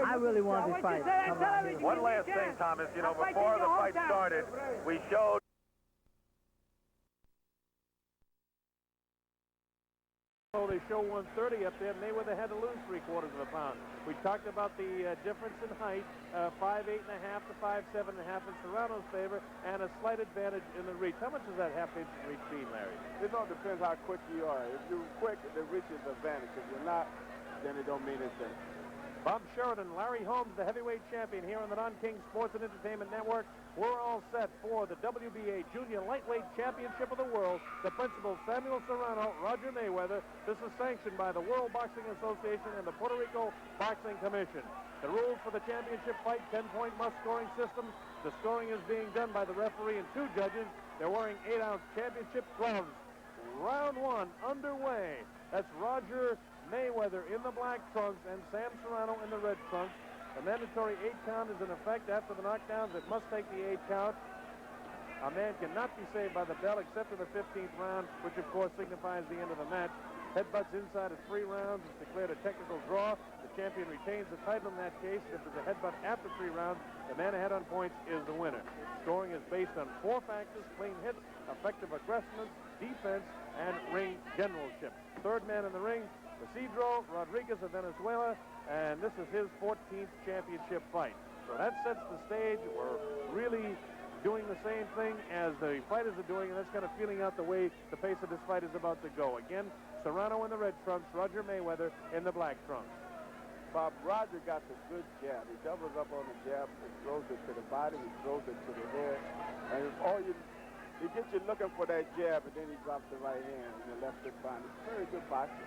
I really want this fight. One last thing, Thomas. You know, before the fight started, we showed. They show 130 up there. Mayweather had to lose 3/4 of a pound. We talked about the difference in height, 5'8.5" to 5'7.5" in Serrano's favor, and a slight advantage in the reach. How much does that half-inch in reach be, Larry? It all depends how quick you are. If you're quick, the reach is advantage. If you're not, then it don't mean anything. Bob Sheridan, Larry Holmes, the heavyweight champion here on the Non-King Sports and Entertainment Network. We're all set for the WBA Junior Lightweight Championship of the World. The principal, Samuel Serrano, Roger Mayweather. This is sanctioned by the World Boxing Association and the Puerto Rico Boxing Commission. The rules for the championship fight, 10-point must-scoring systems. The scoring is being done by the referee and 2 judges. They're wearing 8-ounce championship gloves. Round 1 underway. That's Roger Mayweather in the black trunks and Sam Serrano in the red trunks. The mandatory 8 count is in effect after the knockdowns. It must take the 8 count. A man cannot be saved by the bell except in the 15th round, which of course signifies the end of the match. Headbutts inside of 3 rounds is declared a technical draw. The champion retains the title in that case. If there's a headbutt after 3 rounds, the man ahead on points is the winner. Scoring is based on 4 factors: clean hits, effective aggressiveness, defense, and ring generalship. Third man in the ring, Isidro Rodriguez of Venezuela, and this is his 14th championship fight. So that sets the stage. We're really doing the same thing as the fighters are doing, and that's kind of feeling out the way the pace of this fight is about to go. Again, Serrano in the red trunks, Roger Mayweather in the black trunks. Bob, Roger got the good jab. He doubles up on the jab and throws it to the body, he throws it to the head, and he gets you looking for that jab, and then he drops the right hand and the left foot behind. It's very good boxing.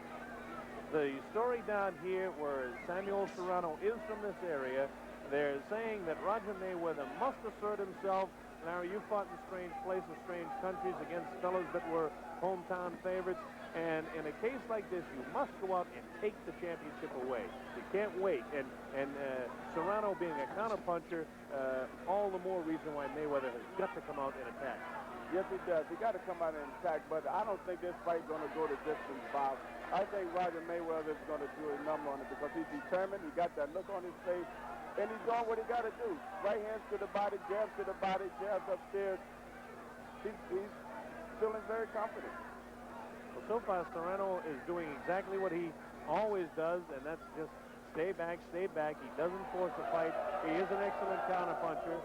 The story down here where Samuel Serrano is from this area, they're saying that Roger Mayweather must assert himself. Larry, you fought in strange places, strange countries against fellows that were hometown favorites. And in a case like this, you must go out and take the championship away. You can't wait. And Serrano being a counterpuncher, all the more reason why Mayweather has got to come out and attack. Yes, he does. He got to come out and attack, but I don't think this fight's going to go the distance, Bob. I think Roger Mayweather is going to do a number on it because he's determined. He got that look on his face, and he's doing what he got to do. Right hands to the body, jabs to the body, jabs upstairs. He's feeling very confident. Well, so far, Serrano is doing exactly what he always does, and that's just stay back, stay back. He doesn't force a fight. He is an excellent counterpuncher.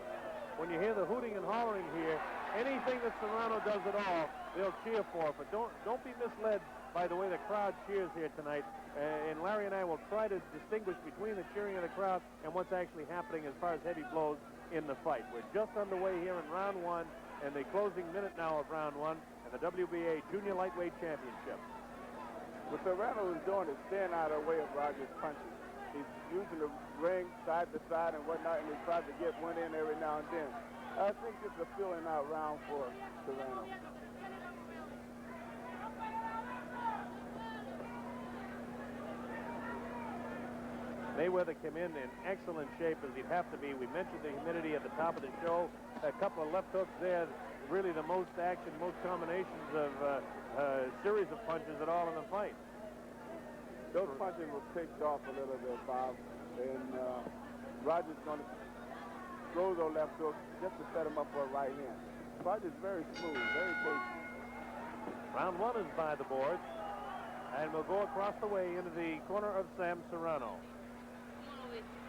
When you hear the hooting and hollering here, anything that Serrano does at all, they'll cheer for. But don't be misled by the way the crowd cheers here tonight. And Larry and I will try to distinguish between the cheering of the crowd and what's actually happening as far as heavy blows in the fight. We're just underway here in round 1, and the closing minute now of round 1, and the WBA Junior Lightweight Championship. What Serrano is doing is staying out of the way of Roger's punches. He's using the ring side to side and whatnot, and he tries to get one in every now and then. I think it's a filling out round for Serrano. Mayweather came in excellent shape, as he'd have to be. We mentioned the humidity at the top of the show. A couple of left hooks there. Really the most action, most combinations of series of punches at all in the fight. Those punches were picked off a little bit, Bob. And Roger's going to throw those left hooks just to set him up for a right hand. Roger's very smooth, very patient. Round 1 is by the board. And we'll go across the way into the corner of Sam Serrano.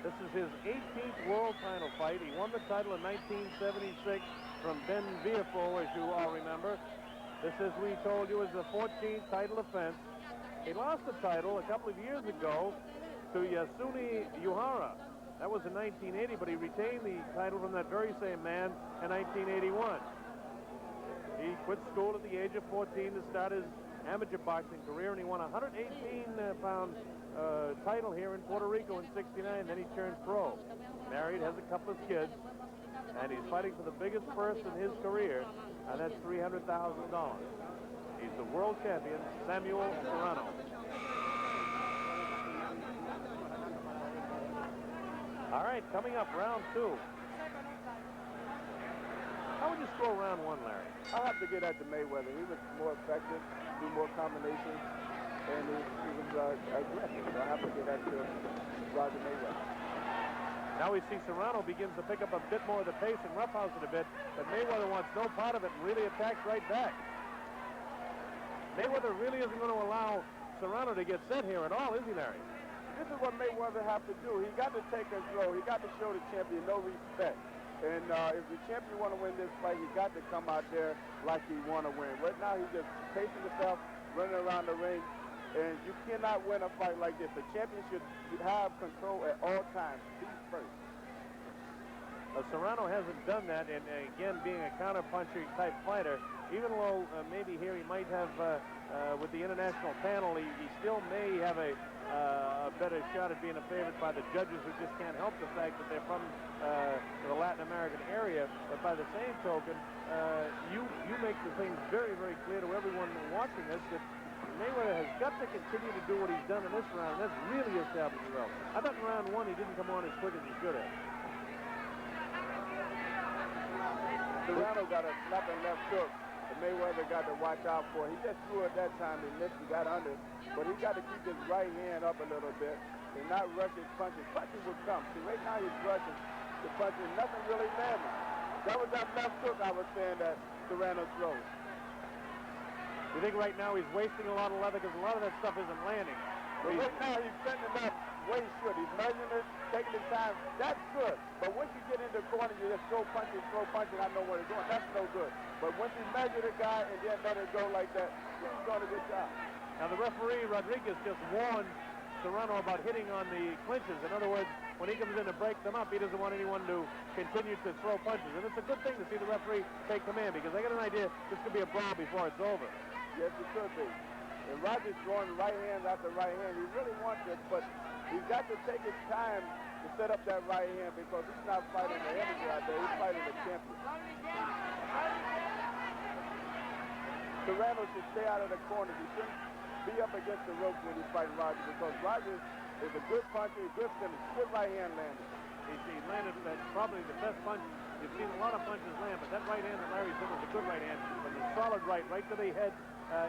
This is his 18th world title fight. He won the title in 1976 from Ben Villafol, as you all remember. This, as we told you, is the 14th title offense. He lost the title a couple of years ago to Yasuni Uhara. That was in 1980, but he retained the title from that very same man in 1981. He quit school at the age of 14 to start his amateur boxing career, and he won a 118-pound title here in Puerto Rico in '69. Then he turned pro. Married, has a couple of kids, and he's fighting for the biggest purse in his career, and that's $300,000. He's the world champion, Samuel Serrano. All right, coming up, round 2. How would you score round 1, Larry? I'll have to get that to Mayweather. He was more effective, do more combinations, and he was aggressive. So I'll have to get that to Roger Mayweather. Now we see Serrano begins to pick up a bit more of the pace and roughhouse it a bit, but Mayweather wants no part of it and really attacks right back. Mayweather really isn't going to allow Serrano to get set here at all, is he, Larry? This is what Mayweather have to do. He got to take control. He got to show the champion no respect. And if the champion want to win this fight, he got to come out there like he want to win. Right now, he's just pacing himself, running around the ring. And you cannot win a fight like this. The champion should have control at all times. He's first. Serrano hasn't done that, and again, being a counter-puncher type fighter, even though maybe here he might have, with the international panel, he still may have a better shot at being a favorite by the judges who just can't help the fact that they're from the Latin American area. But by the same token, you make the things very, very clear to everyone watching us that Mayweather has got to continue to do what he's done in this round. That's really established well. I thought in round one he didn't come on as quick as he should have. Serrano got a snapping left hook that Mayweather got to watch out for. He just threw it that time and missed. He got under. But he got to keep his right hand up a little bit and not rush his punches. Punches will come. See, right now he's rushing the punches. Nothing really landing. That was that left hook I was saying that Serrano throws. You think right now he's wasting a lot of leather because a lot of that stuff isn't landing? But right now he's setting it up way short. He's measuring it, taking his time. That's good. But once you get in the corner, you just throw punches, I know what he's doing. That's no good. But once you measure the guy and then let it go like that, he's doing a good job. Now the referee, Rodriguez, just warned Serrano about hitting on the clinches. In other words, when he comes in to break them up, he doesn't want anyone to continue to throw punches. And it's a good thing to see the referee take command because I got an idea this could be a brawl before it's over. Yes, it could be. And Roger's throwing right hand after right hand. He really wants it, but he's got to take his time to set up that right hand because he's not fighting the heavyweight out there. He's fighting the champion. Serrano should stay out of the corners. He shouldn't be up against the ropes when he's fighting Roger because Roger is a good puncher, a good finisher, good right hand lander. He landed probably the best punch. You've seen a lot of punches land, but that right hand that Larry said was a good right hand. It was a solid right to the head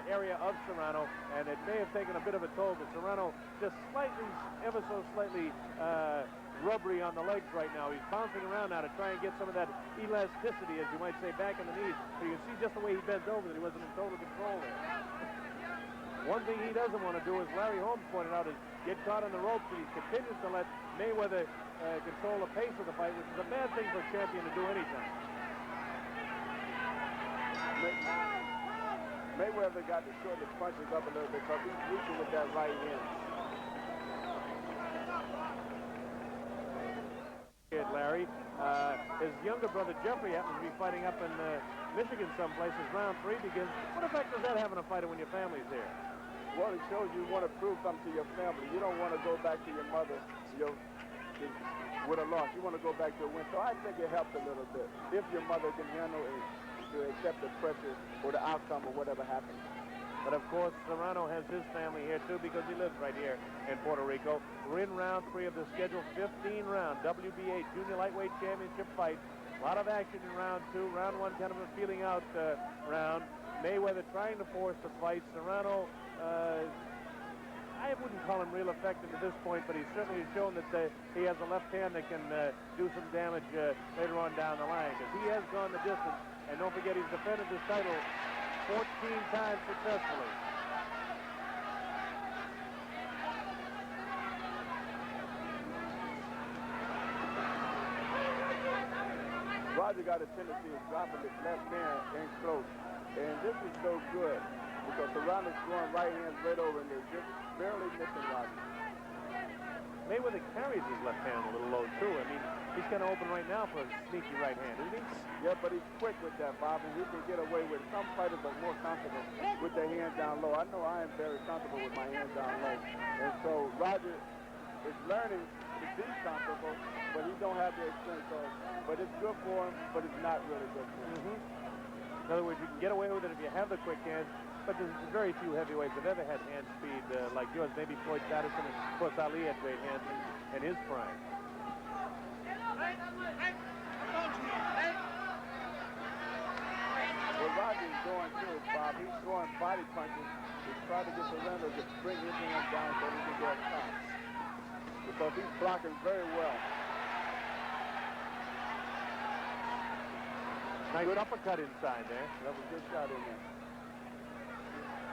area of Serrano, and it may have taken a bit of a toll, but Serrano just slightly, ever so slightly rubbery on the legs right now. He's bouncing around now to try and get some of that elasticity, as you might say, back in the knees. But you can see just the way he bent over that he wasn't in total control there. One thing he doesn't want to do, as Larry Holmes pointed out, is get caught on the ropes, and he continues to let Mayweather control the pace of the fight, which is a bad thing for a champion to do anytime. Mayweather got to shorten his punches up a little bit because he's reaching with that right hand. Larry, his younger brother Jeffrey happens to be fighting up in Michigan someplace as round 3 begins. What effect does that have on a fighter when your family's there? Well, it shows you want to prove something to your family. You don't want to go back to your mother with a loss. You want to go back to a win. So I think it helps a little bit if your mother can handle it, to accept the pressure or the outcome or whatever happens. But of course, Serrano has his family here too because he lives right here in Puerto Rico. We're in round 3 of the scheduled 15-round WBA Junior Lightweight Championship fight. A lot of action in round 2. Round 1 kind of a feeling out round. Mayweather trying to force the fight. Serrano, I wouldn't call him real effective at this point, but he's certainly shown that he has a left hand that can do some damage later on down the line because he has gone the distance. And don't forget, he's defended this title 14 times successfully. Roger got a tendency of dropping his left hand in close. And this is so good because Serrano's throwing right hands right over and they're just barely missing Roger. Mayweather carries his left hand a little low, too. I mean, he's kind of open right now for a sneaky right hand, isn't he? Yeah, but he's quick with that, Bob, and he can get away with it. Some fighters are more comfortable with their hands down low. I know I am very comfortable with my hands down low. And so Roger is learning to be comfortable, but he don't have the experience. But it's good for him, but it's not really good for him. In other words, you can get away with it if you have the quick hands, but there's very few heavyweights have ever had hand speed like yours. Maybe Floyd Patterson, and of course Ali had great hands in his prime. What Roger's doing too, Bob, he's throwing body punches to try to get Serrano to bring his hands down so he can get a top. Because he's blocking very well. Nice uppercut inside there. That was a good shot in there.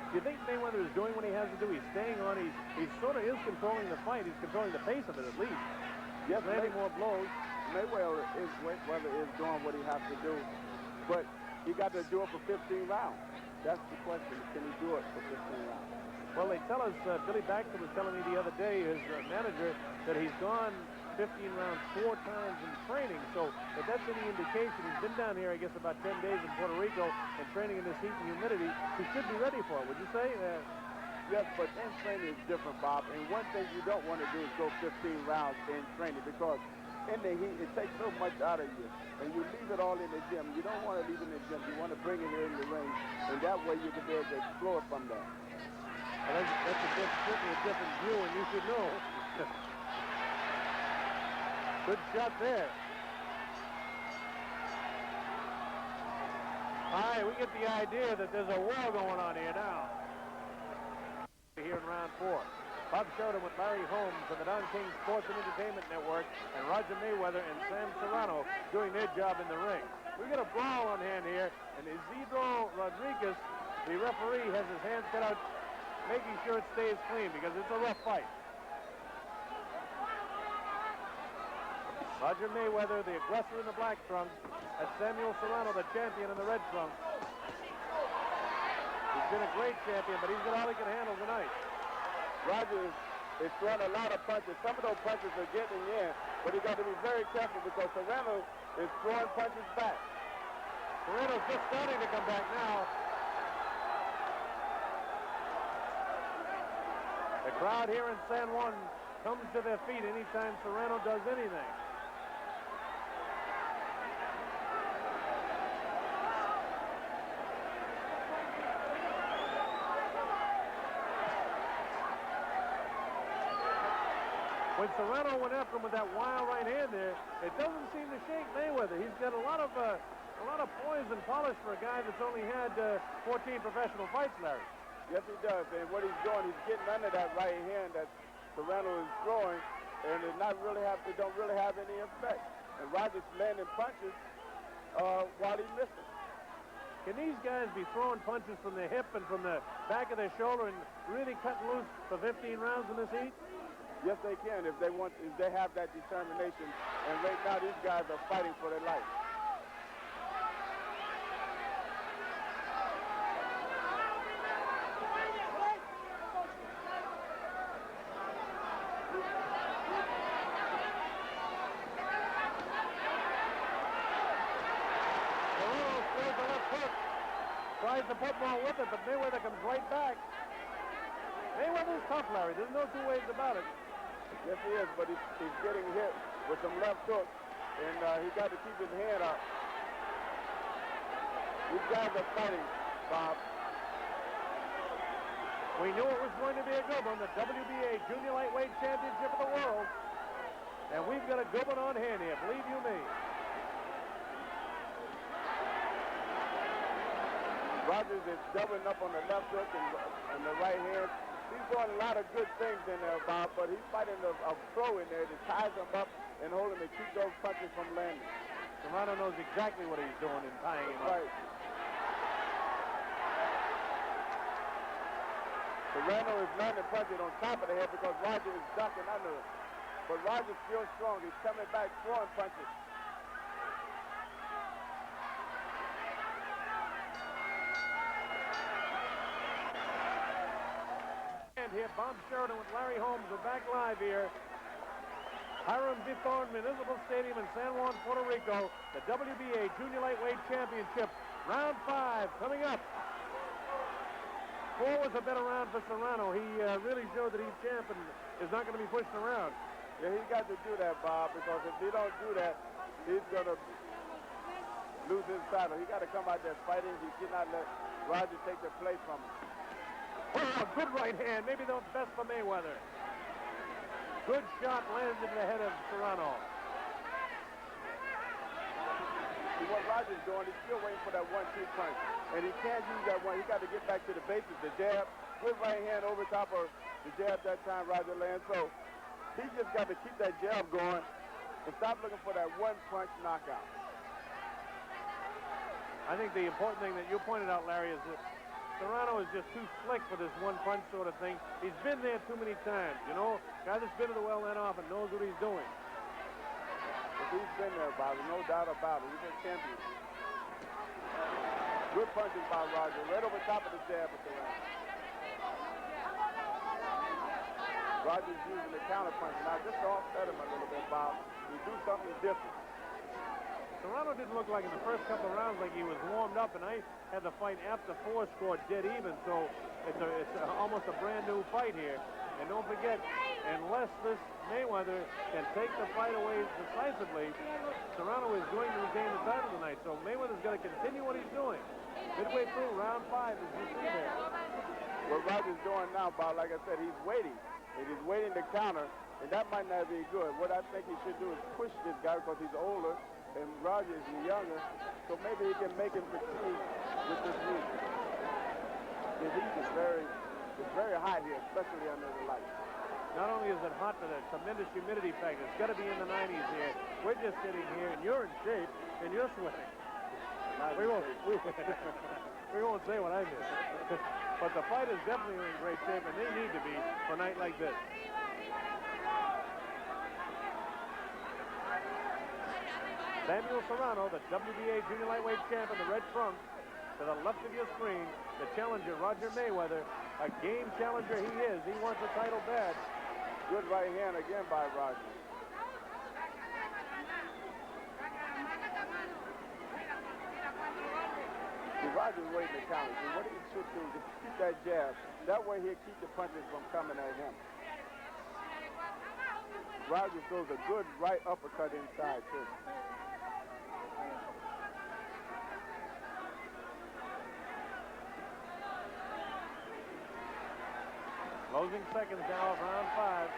Do you think Mayweather is doing what he has to do? He's staying on. He sort of is controlling the fight. He's controlling the pace of it at least. Yes, landing more blows. Mayweather is doing what he has to do, but he got to do it for 15 rounds. That's the question. Can he do it for 15 rounds? Well, they tell us, Billy Baxter was telling me the other day, his manager, that he's gone 15 rounds 4 times in training. So if that's any indication, he's been down here, I guess, about 10 days in Puerto Rico and training in this heat and humidity. He should be ready for it, would you say? Yes, but in training is different, Bob. And one thing you don't want to do is go 15 rounds in training because in the heat, it takes so much out of you. And you leave it all in the gym. You don't want to leave it in the gym. You want to bring it here in the ring. And that way you can be able to explore from there. Well, that's certainly a different view, and you should know. Good shot there. All right, we get the idea that there's a war going on here now. Here in round 4. Bob Sheridan with Larry Holmes from the Don King Sports and Entertainment Network and Roger Mayweather and Sam Serrano doing their job in the ring. We got a brawl on hand here, and Isidro Rodriguez, the referee, has his hands cut out, making sure it stays clean because it's a rough fight. Roger Mayweather, the aggressor in the black trunks, and Samuel Serrano, the champion in the red trunks. He's been a great champion, but he's got all he can handle tonight. Roger is throwing a lot of punches. Some of those punches are getting in, but he got to be very careful because Serrano is throwing punches back. Serrano's just starting to come back now. The crowd here in San Juan comes to their feet anytime Serrano does anything. When Serrano went after him with that wild right hand there, it doesn't seem to shake Mayweather. He's got a lot of poise and polish for a guy that's only had 14 professional fights, Larry. Yes, he does. And what he's doing, he's getting under that right hand that Serrano is throwing, and it don't really have any effect. And Roger's landing punches while he's missing. Can these guys be throwing punches from the hip and from the back of their shoulder and really cutting loose for 15 rounds in this heat? Yes, they can if they have that determination. And right now, these guys are fighting for their life. Tries to put more with it, but Mayweather comes right back. Mayweather's tough, Larry. There's no two ways about it. Yes, he is, but he's getting hit with some left hook, and he's got to keep his hand up. These guys are fighting, Bob. We knew it was going to be a good one, the WBA Junior Lightweight Championship of the World. And we've got a good one on hand here, believe you me. Rogers is doubling up on the left hook and the right hand. He's doing a lot of good things in there, Bob, but he's fighting a throw in there that ties him up and hold him and keep those punches from landing. Serrano knows exactly what he's doing in tying him up. Right. Serrano is landing punches on top of the head because Roger is ducking under it. But Roger's still strong. He's coming back throwing punches. Here, Bob Sheridan with Larry Holmes. We're back live here. Hiram Bithorn Municipal Stadium in San Juan, Puerto Rico. The WBA Junior Lightweight Championship. Round 5 coming up. 4 was a better round for Serrano. He really showed that he's champ and is not going to be pushed around. Yeah, he's got to do that, Bob, because if he don't do that, he's going to lose his title. He got to come out there fighting. He cannot let Roger take the place from him. Oh, good right hand. Maybe the best for Mayweather. Good shot lands into the head of Serrano. See what Roger's doing, he's still waiting for that 1-2 punch. And he can't use that one. He's got to get back to the basics, the jab. Good right hand over top of the jab that time Roger lands. So he just got to keep that jab going and stop looking for that 1-punch knockout. I think the important thing that you pointed out, Larry, is that Serrano is just too slick for this one-punch sort of thing. He's been there too many times, you know. Guy that's been to the well that often knows what he's doing. If he's been there, Bobby, no doubt about it. He's a champion. Good punches by Roger, right over top of the jab with Serrano. Roger's using the counter punch now just to offset him a little bit, Bob. He do something different. Serrano didn't look like in the first couple of rounds like he was warmed up, and I had the fight after 4 scored dead even, so it's almost a brand new fight here. And don't forget, unless this Mayweather can take the fight away decisively, Serrano is going to retain the title tonight. So Mayweather's got to continue what he's doing. Midway through round 5, as you see there. What Roger's doing now, Bob, like I said, he's waiting. And he's waiting to counter, and that might not be good. What I think he should do is push this guy because he's older, and Roger is younger, so maybe he can make him succeed with this heat. The heat is very hot here, especially under the lights. Not only is it hot, but a tremendous humidity factor. It's got to be in the 90s here. We're just sitting here, and you're in shape, and you're sweating. We won't say what I did. But the fight is definitely in great shape, and they need to be for a night like this. Samuel Serrano, the WBA junior lightweight champ in the red trunks, to the left of your screen, the challenger, Roger Mayweather. A game challenger he is. He wants the title bad. Good right hand again by Roger. See, Roger's waiting to counter. See, what he should do is keep that jab. That way he'll keep the punches from coming at him. Roger throws a good right uppercut inside, too. Closing seconds now of round 5.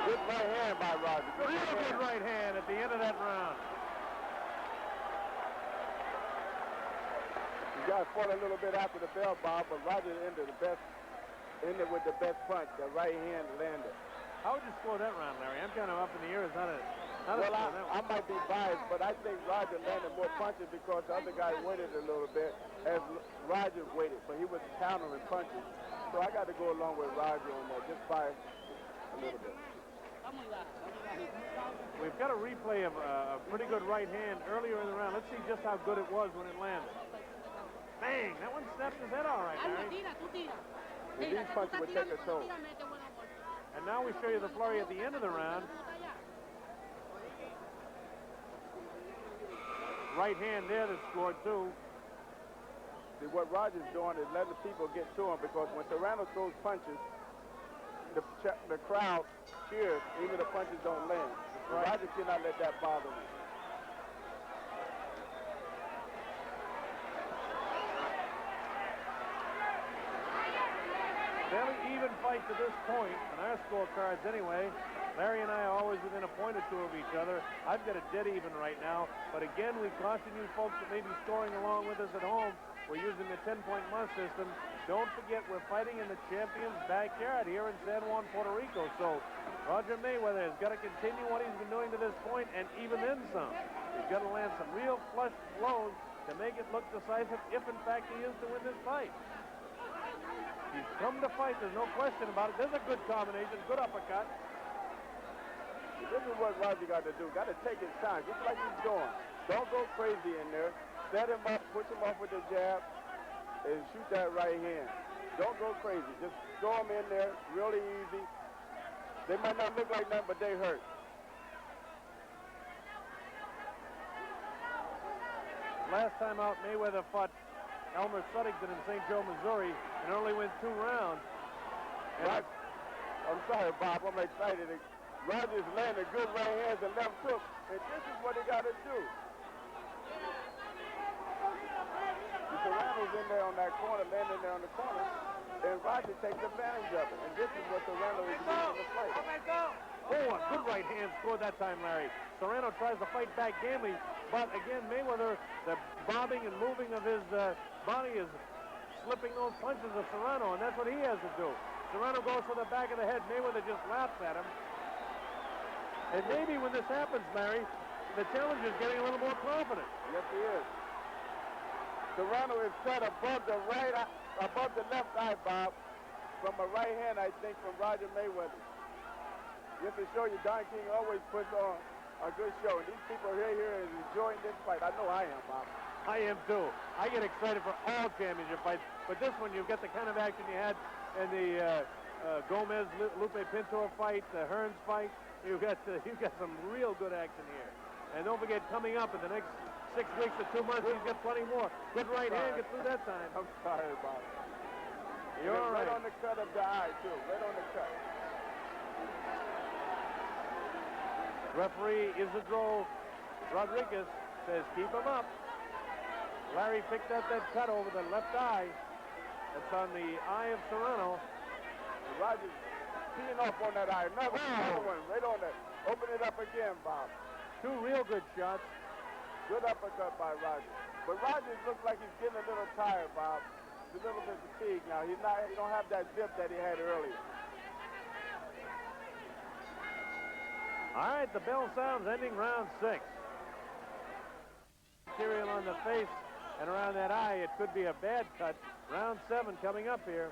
Good right hand by Roger. Good right hand at the end of that round. You got fought a little bit after the bell, Bob, but Roger ended with the best punch. The right hand landed. How would you score that round, Larry? I'm kind of up in the air as how to well, I might be biased, but I think Roger landed more punches because the other guy waited a little bit as Roger waited, but he was countering punches. So I got to go along with Roger on that, just by a little bit. We've got a replay of a pretty good right hand earlier in the round. Let's see just how good it was when it landed. Bang! That one snapped his head all right, Larry. These punches would take a toll. And now we show you the flurry at the end of the round. Right hand there that scored, too. See, what Roger's doing is letting people get to him because when Serrano throws punches, the crowd cheers, even the punches don't land. Right. Roger cannot let that bother him. Fairly even fight to this point, on our scorecards anyway. Larry and I are always within a point or two of each other. I've got a dead even right now, but again, we caution you folks that may be scoring along with us at home. We're using the 10-point must system. Don't forget, we're fighting in the champion's backyard here in San Juan, Puerto Rico. So Roger Mayweather has got to continue what he's been doing to this point, and even then some. He's got to land some real flush blows to make it look decisive if, in fact, he is to win this fight. He's come to fight, there's no question about it. There's a good combination, good uppercut. This is what Roger got to do. Got to take his time, just like he's doing. Don't go crazy in there. Set him up, push him off with the jab, and shoot that right hand. Don't go crazy. Just throw him in there, really easy. They might not look like nothing, but they hurt. Last time out, Mayweather fought Elmer Suttington in St. Joe, Missouri, and only went 2 rounds. And I'm sorry, Bob, I'm excited. Roger's landed good right hands and left hook, and this is what he got to do. Serrano's in there on that corner, landing there on the corner, and Roger takes advantage of it. And this is what Serrano is doing in the fight. Oh, a good right hand scored that time, Larry. Serrano tries to fight back gamely, but again, Mayweather, the bobbing and moving of his body is slipping those punches of Serrano, and that's what he has to do. Serrano goes for the back of the head. Mayweather just laughs at him. And maybe when this happens, Larry, the challenger's getting a little more confident. Yes, he is. Serrano is cut above the left eye, Bob, from a right hand, I think, from Roger Mayweather. Just to show you, Don King always puts on a good show. And these people here is enjoying this fight. I know I am, Bob. I am too. I get excited for all championship fights, but this one you've got the kind of action you had in the Gomez-Lupe Pintor fight, the Hearns fight. You've got some real good action here. And don't forget, coming up in the next 6 weeks to 2 months, he's got plenty more. Good right hand, get through that time. I'm sorry, Bob. You're all right. Right on the cut of the eye, too. Right on the cut. Referee Isidro Rodriguez says, keep him up. Larry picked up that cut over the left eye. That's on the eye of Serrano. Rogers teeing off on that eye. Another one right on that. Open it up again, Bob. 2 real good shots. Good uppercut by Rogers. But Rogers looks like he's getting a little tired, Bob. He's a little bit fatigued now. He don't have that zip that he had earlier. All right, the bell sounds, ending round 6. Material on the face and around that eye, it could be a bad cut. Round 7 coming up here.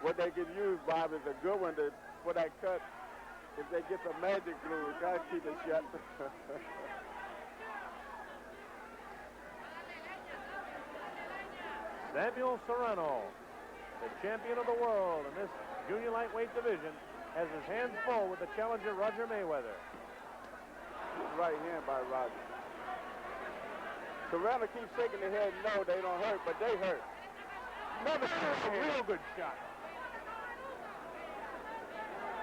What they could use, Bob, is a good one for that cut. If they get some magic glue, try to keep it shut. Samuel Serrano, the champion of the world in this junior lightweight division, has his hands full with the challenger Roger Mayweather. Right hand by Roger. Serrano keeps shaking the head. No, they don't hurt, but they hurt. Another real good shot.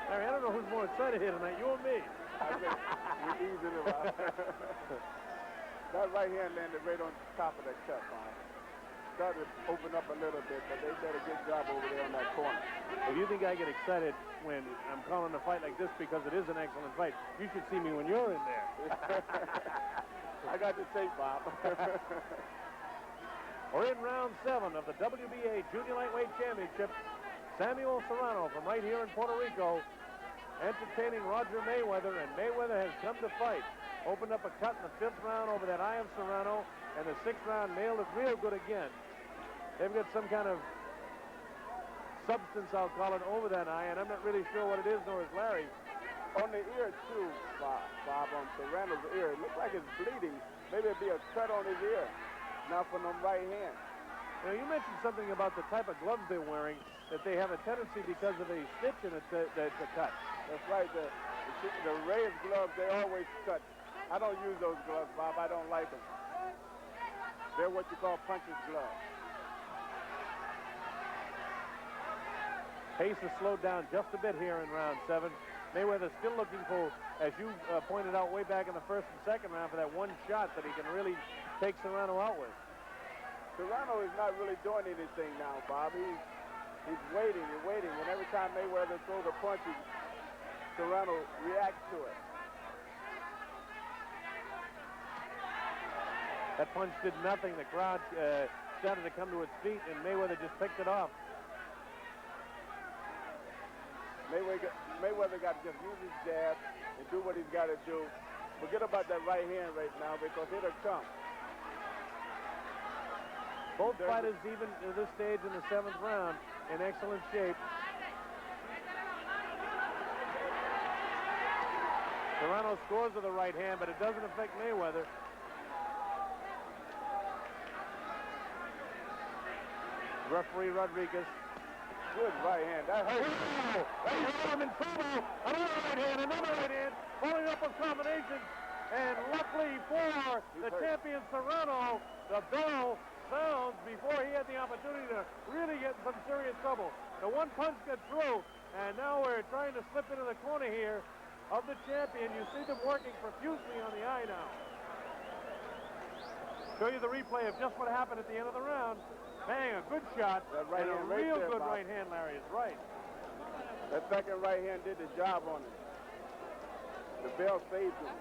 Larry, I don't know who's more excited here tonight, you or me. We're easing it out. That right hand landed right on top of that cut, Bob. Started to open up a little bit, but they did a good job over there on that corner. If you think I get excited when I'm calling a fight like this because it is an excellent fight, you should see me when you're in there. I got the tape, Bob. We're in round 7 of the WBA Junior Lightweight Championship. Samuel Serrano from right here in Puerto Rico entertaining Roger Mayweather, and Mayweather has come to fight. Opened up a cut in the 5th round over that eye of Serrano, and the 6th round nailed it real good again. They've got some kind of substance, I'll call it, over that eye, and I'm not really sure what it is, nor is Larry. On the ear, too, Bob, on Serrano's ear. It looks like it's bleeding. Maybe it'd be a cut on his ear. Now from the right hand. Now, you mentioned something about the type of gloves they're wearing, that they have a tendency because of a stitch in it that's a cut. That's right. The Reyes gloves, they always cut. I don't use those gloves, Bob. I don't like them. They're what you call puncher's gloves. Pace has slowed down just a bit here in round 7. Mayweather still looking for, as you pointed out way back in the 1st and 2nd round, for that one shot that he can really take Serrano out with. Serrano is not really doing anything now, Bob. He's waiting and waiting, and every time Mayweather throws a punch, Serrano reacts to it. That punch did nothing. The crowd started to come to its feet, and Mayweather just picked it off. Mayweather got to just use his jab and do what he's got to do. Forget about that right hand right now, because it'll come. Both fighters, even at this stage in the 7th round, in excellent shape. Serrano scores with the right hand, but it doesn't affect Mayweather. Referee Rodriguez. Good right hand. That hurt. That hurt him in trouble. Another right hand, following up with combinations. And luckily for the champion Serrano, the bell sounds before he had the opportunity to really get in some serious trouble. The one punch got through, and now we're trying to slip into the corner here of the champion. You see them working profusely on the eye now. Show you the replay of just what happened at the end of the round. Bang, a good shot, right and a hand right real there, good Bob. right hand, Larry, is right. That second right hand did the job on him. The bell saved him.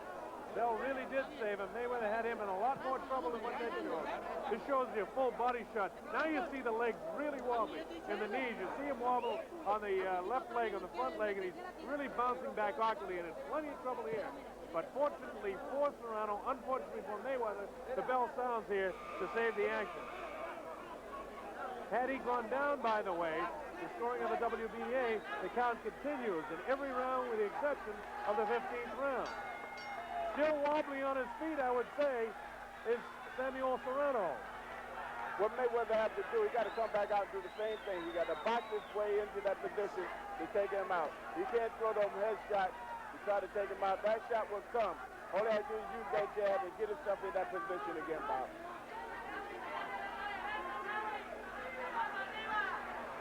Bell really did save him. Mayweather had him in a lot more trouble than what they showed. This shows you a full body shot. Now you see the legs really wobbly in the knees. You see him wobble on the left leg, on the front leg, and he's really bouncing back awkwardly, and it's plenty of trouble here. But fortunately for Serrano, unfortunately for Mayweather, the bell sounds here to save the action. Had he gone down, by the way, the scoring of the WBA, the count continues in every round with the exception of the 15th round. Still wobbly on his feet, I would say, is Samuel Serrano. What Mayweather has to do, he got to come back out and do the same thing. He got to box his way into that position to take him out. He can't throw those headshots to try to take him out. That shot will come. All he has to do is use that jab and get himself in that position again, Bob.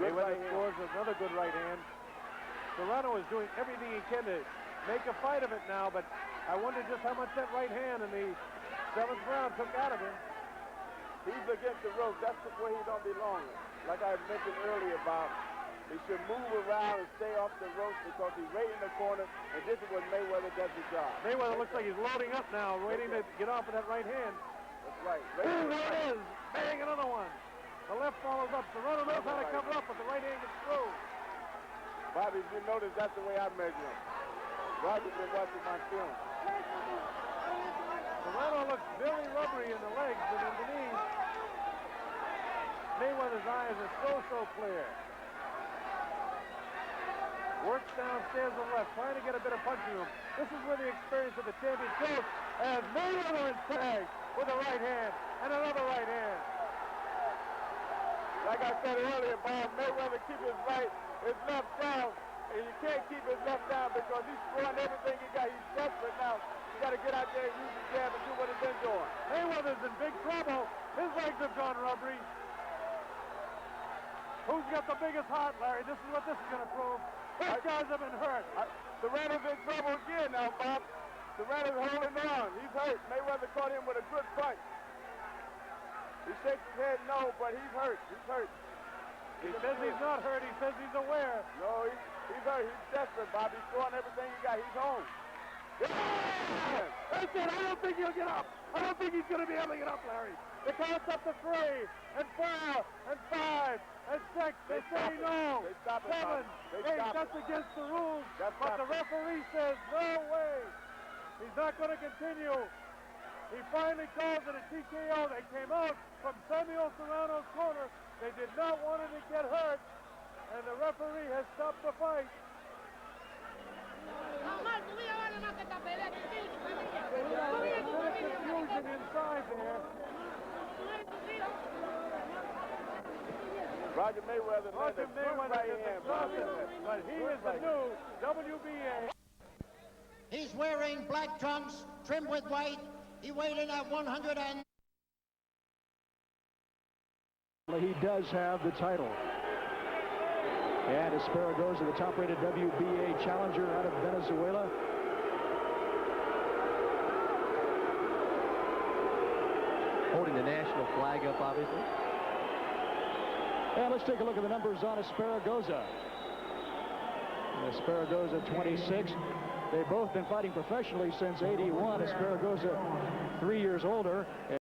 Mayweather scores another good right hand. Serrano is doing everything he can to make a fight of it now, but I wonder just how much that right hand in the 7th round took out of him. He's against the ropes. That's where he don't belong. Like I mentioned earlier, Bob, he should move around and stay off the ropes because he's right in the corner, and this is what Mayweather does his job. Mayweather looks like he's loading up now, waiting to get off of that right hand. That's right. There it is. Bang, another one. The left follows up. Serrano knows how to cover up, but the right hand gets through. Bobby, if you notice, that's the way I measure him. Roger's been watching my film. Serrano looks very rubbery in the legs and in the knees. Mayweather's eyes are so clear. Works downstairs to the left, trying to get a bit of punching room. This is where the experience of the champion shows, as Mayweather is tagged with a right hand and another right hand. Like I said earlier, Bob, Mayweather keep his left down, and you can't keep his left down because he's throwing everything he got. He's desperate now. You got to get out there and use the jab and do what he's been doing. Mayweather's in big trouble. His legs have gone rubbery. Who's got the biggest heart, Larry? This is what this is going to prove. Both guys have been hurt. Serrano's in trouble again now, Bob. Serrano's holding on. He's hurt. Mayweather caught him with a good punch. He shakes his head no, but he's hurt. He's hurt. He says he's not hurt. He says he's aware. No, he's hurt. He's desperate, Bob. He's throwing everything he got. He's home. That's it. I don't think he'll get up. I don't think he's going to be able to get up, Larry. The count's up to 3 and 4 and 5 and 6. They say no. They stop it, 7, 8. That's against the rules. But the referee says no way. He's not going to continue. He finally calls it a TKO. They came out from Samuel Serrano's corner. They did not want him to get hurt, and the referee has stopped the fight. There's a bit of confusion inside there. Roger Mayweather Right hand, but he is the new WBA. He's wearing black trunks trimmed with white. He weighed in at 100 and... He does have the title. And Esparragoza, the top-rated WBA challenger out of Venezuela. Holding the national flag up, obviously. And let's take a look at the numbers on Esparragoza. Esparragoza, 26. They've both been fighting professionally since '81. Esparragoza, 3 years older.